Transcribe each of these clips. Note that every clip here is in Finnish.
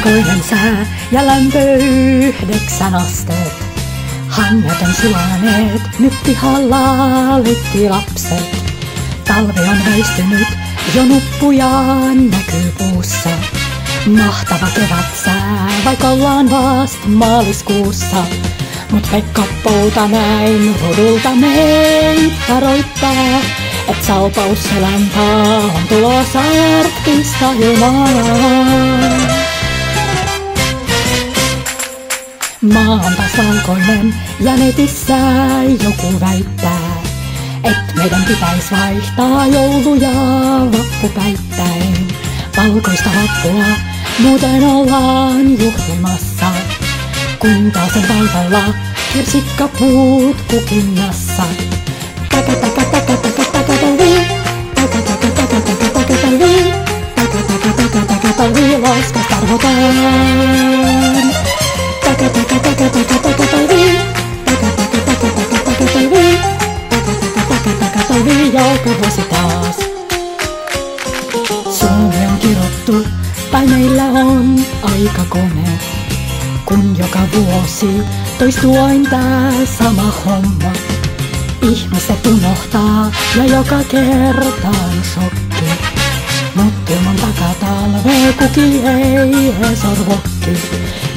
Aurinkoinen sää ja lämpö 9 astetta. Hanget on sulaneet, nyt pihalla leikki lapset. Talvi on väistynyt, jo nuppujaan näkyy puussa. Mahtava kevätsää, vaikka ollaan vasta maaliskuussa. Mut Pekka Pouta näin rudulta meitä varoittaa, et salpausselänpää on tulossa arktista ilmaa. Maa on taas valkoinen ja netissä joku väittää, et meidän pitäis vaihtaa joulu ja vappupäittäin. Valkoista vappua muuten ollaan juhlimassa, kun taas on talvella kirsikkapuut kukinnassa. Taka taka taka taka taka talvi, taka taka taka taka taka talvi, taka taka taka taka talvi loskas tarvotaan. Taka taka taka taka taka talvi, taka taka taka taka taka talvi, taka taka taka taka talvi joka vuosi taas. Suomi on kirottu, tai meillä on aikakone, kun joka vuosi toistuu aina tää sama homma. Ihmiset unohtaa ja joka kerta on shokki, mut ilman takatalvea kuki ei ees arvokki.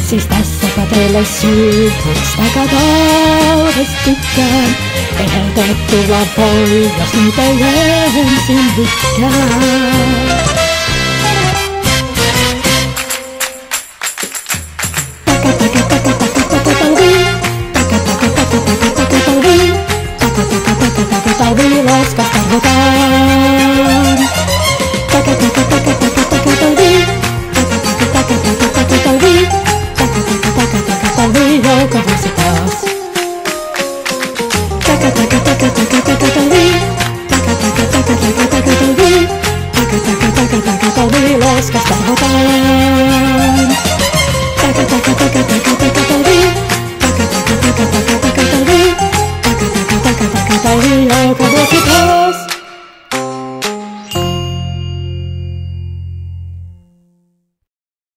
Siis tässäpä teille syy, miksi takatalvest tykkään. Eihän tulla voi, jos niitä ei ensin tykkää. Taka taka taka taka taka talvi, taka taka taka taka taka talvi, taka taka taka taka talvi loskas tarvotaan. Taka taka taka taka taka talvi, taka taka taka taka taka talvi, taka taka taka taka talvi joka vuosi taas. Taka taka taka taka taka talvi, taka taka taka taka taka talvi, taka taka taka taka talvi loskas tarvotaan. Taka taka taka taka taka